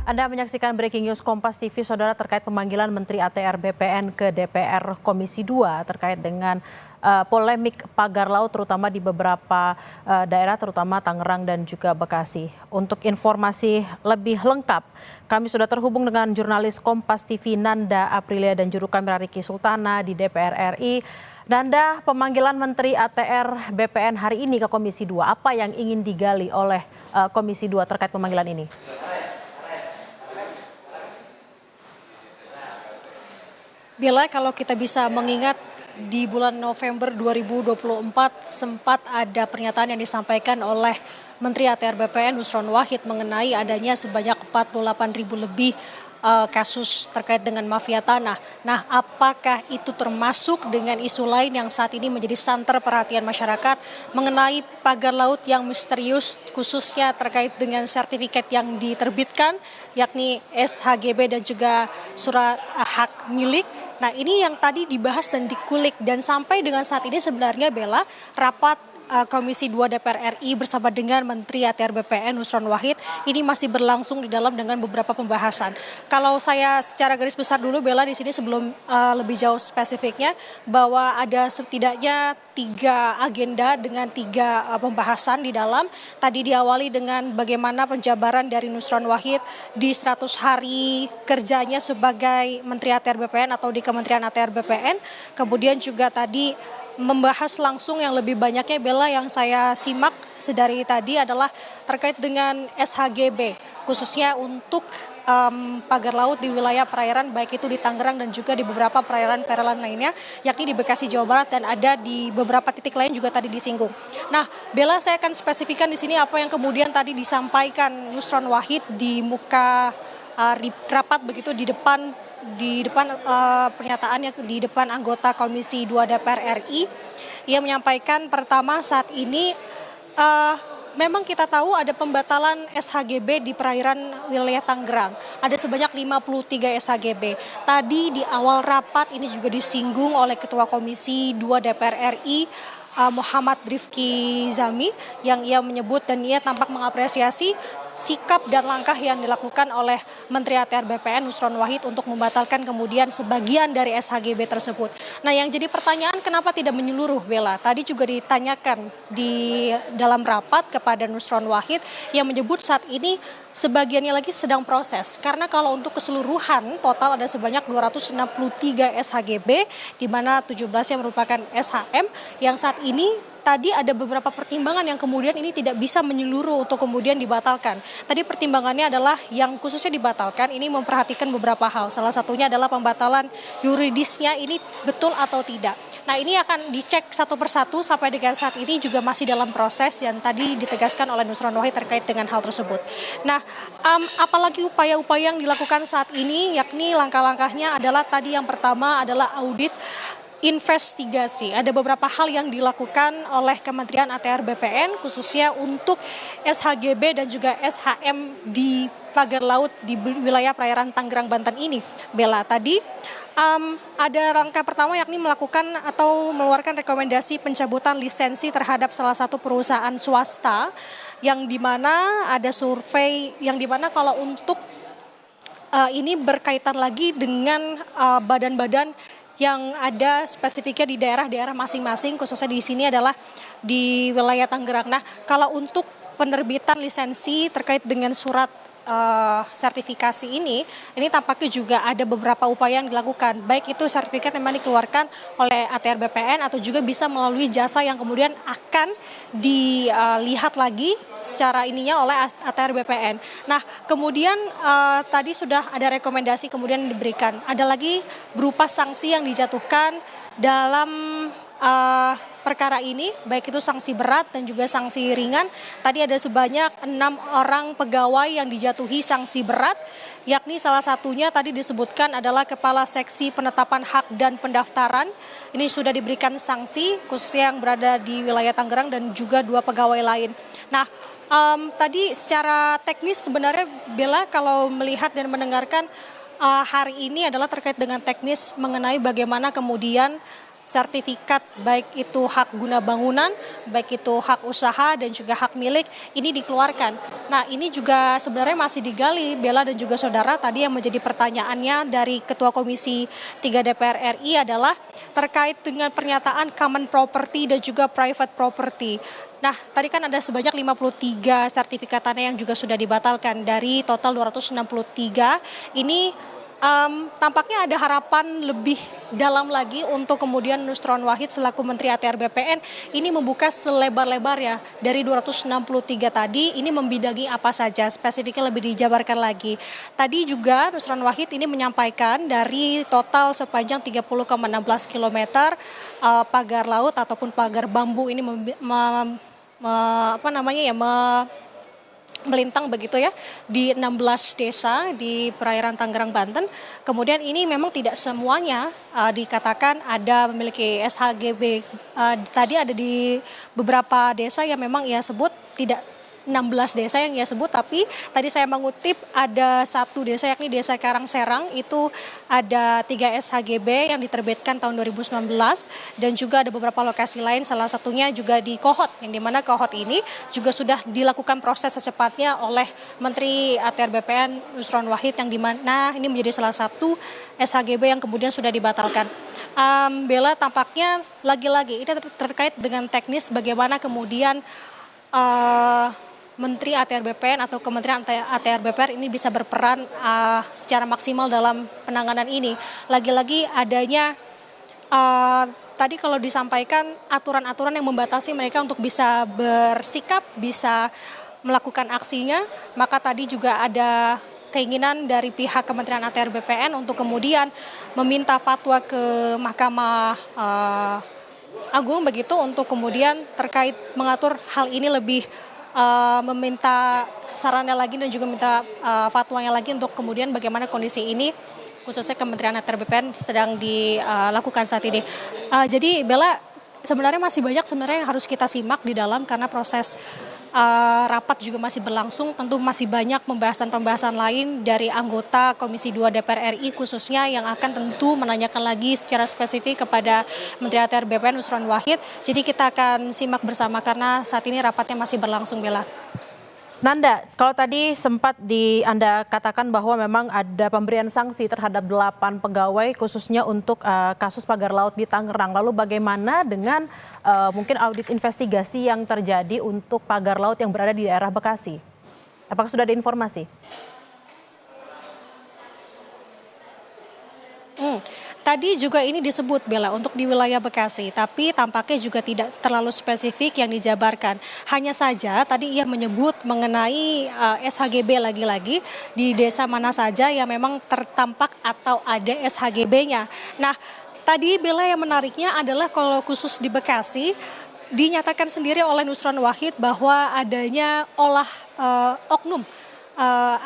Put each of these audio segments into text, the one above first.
Anda menyaksikan Breaking News Kompas TV, Saudara, terkait pemanggilan Menteri ATR BPN ke DPR Komisi 2 terkait dengan polemik pagar laut terutama di beberapa daerah terutama Tangerang dan juga Bekasi. Untuk informasi lebih lengkap, kami sudah terhubung dengan jurnalis Kompas TV Nanda Aprilia dan juru kamera Riki Sultana di DPR RI. Nanda, pemanggilan Menteri ATR BPN hari ini ke Komisi 2, apa yang ingin digali oleh Komisi 2 terkait pemanggilan ini? Bila kalau kita bisa mengingat di bulan November 2024 sempat ada pernyataan yang disampaikan oleh Menteri ATR BPN Nusron Wahid mengenai adanya sebanyak 48.000 lebih kasus terkait dengan mafia tanah. Nah, apakah itu termasuk dengan isu lain yang saat ini menjadi santer perhatian masyarakat mengenai pagar laut yang misterius khususnya terkait dengan sertifikat yang diterbitkan yakni SHGB dan juga surat hak milik. Nah, ini yang tadi dibahas dan dikulik dan sampai dengan saat ini sebenarnya Bella rapat Komisi 2 DPR RI bersama dengan Menteri ATR BPN Nusron Wahid ini masih berlangsung di dalam dengan beberapa pembahasan. Kalau saya secara garis besar dulu Bella di sini sebelum lebih jauh spesifiknya bahwa ada setidaknya 3 agenda dengan 3 pembahasan di dalam. Tadi diawali dengan bagaimana penjabaran dari Nusron Wahid di 100 hari kerjanya sebagai Menteri ATR BPN atau di Kementerian ATR BPN. Kemudian juga tadi membahas langsung yang lebih banyaknya Bella yang saya simak sedari tadi adalah terkait dengan SHGB khususnya untuk pagar laut di wilayah perairan baik itu di Tangerang dan juga di beberapa perairan lainnya yakni di Bekasi Jawa Barat dan ada di beberapa titik lain juga tadi disinggung. Nah, Bella saya akan spesifikkan di sini apa yang kemudian tadi disampaikan Nusron Wahid di muka rapat begitu di depan pernyataannya di depan anggota Komisi 2 DPR RI. Ia menyampaikan pertama saat ini memang kita tahu ada pembatalan SHGB di perairan wilayah Tangerang. Ada sebanyak 53 SHGB. Tadi di awal rapat ini juga disinggung oleh Ketua Komisi 2 DPR RI Muhammad Rifki Zami yang ia menyebut dan ia tampak mengapresiasi sikap dan langkah yang dilakukan oleh Menteri ATR BPN Nusron Wahid untuk membatalkan kemudian sebagian dari SHGB tersebut. Nah, yang jadi pertanyaan kenapa tidak menyeluruh Bella? Tadi juga ditanyakan di dalam rapat kepada Nusron Wahid yang menyebut saat ini sebagiannya lagi sedang proses. Karena kalau untuk keseluruhan total ada sebanyak 263 SHGB di mana 17-nya merupakan SHM yang saat ini tadi ada beberapa pertimbangan yang kemudian ini tidak bisa menyeluruh untuk kemudian dibatalkan. Tadi pertimbangannya adalah yang khususnya dibatalkan ini memperhatikan beberapa hal. Salah satunya adalah pembatalan yuridisnya ini betul atau tidak. Nah, ini akan dicek satu persatu sampai dengan saat ini juga masih dalam proses yang tadi ditegaskan oleh Nusron Wahid terkait dengan hal tersebut. Nah, apalagi upaya-upaya yang dilakukan saat ini yakni langkah-langkahnya adalah tadi yang pertama adalah audit investigasi. Ada beberapa hal yang dilakukan oleh Kementerian ATR BPN khususnya untuk SHGB dan juga SHM di pagar laut di wilayah perairan Tangerang, Banten ini. Bella, tadi ada rangka pertama yakni melakukan atau mengeluarkan rekomendasi pencabutan lisensi terhadap salah satu perusahaan swasta yang dimana ada survei yang dimana kalau untuk ini berkaitan lagi dengan badan-badan yang ada spesifiknya di daerah-daerah masing-masing, khususnya di sini adalah di wilayah Tangerang. Nah, kalau untuk penerbitan lisensi terkait dengan surat sertifikasi ini tampaknya juga ada beberapa upaya yang dilakukan. Baik itu sertifikat yang memang dikeluarkan oleh ATR BPN atau juga bisa melalui jasa yang kemudian akan dilihat lagi secara ininya oleh ATR BPN. Nah, kemudian tadi sudah ada rekomendasi kemudian diberikan. Ada lagi berupa sanksi yang dijatuhkan dalam perkara ini, baik itu sanksi berat dan juga sanksi ringan. Tadi ada sebanyak 6 orang pegawai yang dijatuhi sanksi berat, yakni salah satunya tadi disebutkan adalah Kepala Seksi Penetapan Hak dan Pendaftaran. Ini sudah diberikan sanksi, khususnya yang berada di wilayah Tangerang dan juga 2 pegawai lain. Nah, tadi secara teknis sebenarnya Bella kalau melihat dan mendengarkan hari ini adalah terkait dengan teknis mengenai bagaimana kemudian sertifikat baik itu hak guna bangunan, baik itu hak usaha dan juga hak milik ini dikeluarkan. Nah, ini juga sebenarnya masih digali Bella dan juga saudara. Tadi yang menjadi pertanyaannya dari Ketua Komisi 3 DPR RI adalah terkait dengan pernyataan common property dan juga private property. Nah, tadi kan ada sebanyak 53 sertifikat tanah yang juga sudah dibatalkan dari total 263. Ini tampaknya ada harapan lebih dalam lagi untuk kemudian Nusron Wahid selaku Menteri ATR BPN ini membuka selebar-lebarnya dari 263 tadi ini membidangi apa saja, spesifiknya lebih dijabarkan lagi. Tadi juga Nusron Wahid ini menyampaikan dari total sepanjang 30,16 km pagar laut ataupun pagar bambu ini melintang begitu ya di 16 desa di perairan Tangerang, Banten. Kemudian ini memang tidak semuanya dikatakan ada memiliki SHGB. Tadi ada di beberapa desa yang memang ia sebut tidak 16 desa yang ia sebut, tapi tadi saya mengutip ada satu desa yakni Desa Karangserang itu ada 3 SHGB yang diterbitkan tahun 2019 dan juga ada beberapa lokasi lain salah satunya juga di Kohot yang dimana Kohot ini juga sudah dilakukan proses secepatnya oleh Menteri ATR BPN Nusron Wahid yang dimana ini menjadi salah satu SHGB yang kemudian sudah dibatalkan. Bella, tampaknya lagi-lagi ini terkait dengan teknis bagaimana kemudian Menteri ATR BPN atau Kementerian ATR BPR ini bisa berperan secara maksimal dalam penanganan ini. Lagi-lagi adanya tadi kalau disampaikan aturan-aturan yang membatasi mereka untuk bisa bersikap, bisa melakukan aksinya, maka tadi juga ada keinginan dari pihak Kementerian ATR BPN untuk kemudian meminta fatwa ke Mahkamah Agung begitu untuk kemudian terkait mengatur hal ini lebih meminta sarannya lagi dan juga minta fatwanya lagi untuk kemudian bagaimana kondisi ini khususnya Kementerian ATR BPN sedang dilakukan saat ini. Jadi Bella, sebenarnya masih banyak sebenarnya yang harus kita simak di dalam karena proses rapat juga masih berlangsung. Tentu masih banyak pembahasan-pembahasan lain dari anggota Komisi 2 DPR RI khususnya yang akan tentu menanyakan lagi secara spesifik kepada Menteri ATR BPN Nusron Wahid. Jadi kita akan simak bersama karena saat ini rapatnya masih berlangsung, Bella. Nanda, kalau tadi sempat Anda katakan bahwa memang ada pemberian sanksi terhadap 8 pegawai khususnya untuk kasus pagar laut di Tangerang. Lalu bagaimana dengan mungkin audit investigasi yang terjadi untuk pagar laut yang berada di daerah Bekasi? Apakah sudah ada informasi? Tadi juga ini disebut Bella untuk di wilayah Bekasi, tapi tampaknya juga tidak terlalu spesifik yang dijabarkan. Hanya saja tadi ia menyebut mengenai SHGB lagi-lagi di desa mana saja yang memang tertampak atau ada SHGB-nya. Nah, tadi Bella yang menariknya adalah kalau khusus di Bekasi dinyatakan sendiri oleh Nusron Wahid bahwa adanya oknum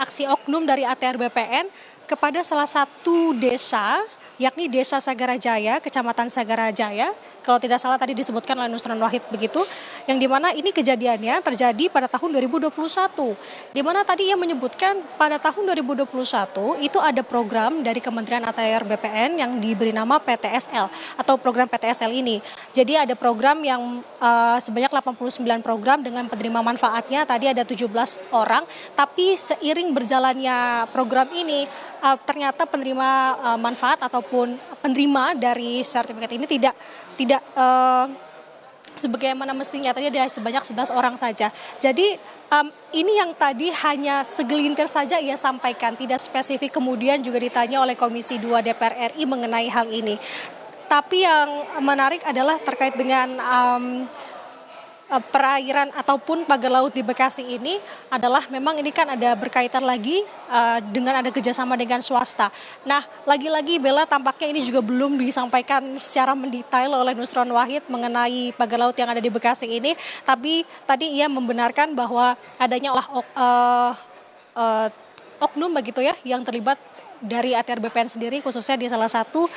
aksi oknum dari ATR BPN kepada salah satu desa yakni Desa Sagarajaya, Kecamatan Sagarajaya, kalau tidak salah tadi disebutkan oleh Nusron Wahid begitu, yang dimana ini kejadiannya terjadi pada tahun 2021, dimana tadi ia menyebutkan pada tahun 2021 itu ada program dari Kementerian ATR BPN yang diberi nama PTSL atau program PTSL ini. Jadi ada program yang sebanyak 89 program dengan penerima manfaatnya, tadi ada 17 orang, tapi seiring berjalannya program ini ternyata penerima manfaat ataupun penerima dari sertifikat ini tidak sebagaimana mestinya, tadi ada sebanyak 11 orang saja. Jadi ini yang tadi hanya segelintir saja ia sampaikan, tidak spesifik kemudian juga ditanya oleh Komisi 2 DPR RI mengenai hal ini. Tapi yang menarik adalah terkait dengan perairan ataupun pagar laut di Bekasi ini adalah memang ini kan ada berkaitan lagi dengan ada kerjasama dengan swasta. Nah, lagi-lagi Bella tampaknya ini juga belum disampaikan secara mendetail oleh Nusron Wahid mengenai pagar laut yang ada di Bekasi ini. Tapi tadi ia membenarkan bahwa adanya oknum begitu ya yang terlibat dari ATR BPN sendiri khususnya di salah satu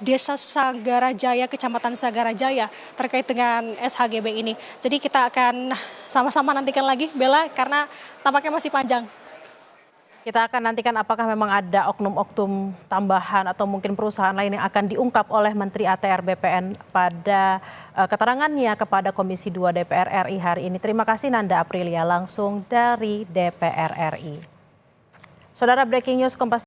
Desa Sagarajaya, Kecamatan Sagarajaya terkait dengan SHGB ini. Jadi kita akan sama-sama nantikan lagi Bella karena tampaknya masih panjang. Kita akan nantikan apakah memang ada oknum-oknum tambahan atau mungkin perusahaan lain yang akan diungkap oleh Menteri ATR BPN pada keterangannya kepada Komisi 2 DPR RI hari ini. Terima kasih Nanda Aprilia langsung dari DPR RI. Saudara, breaking news Kompas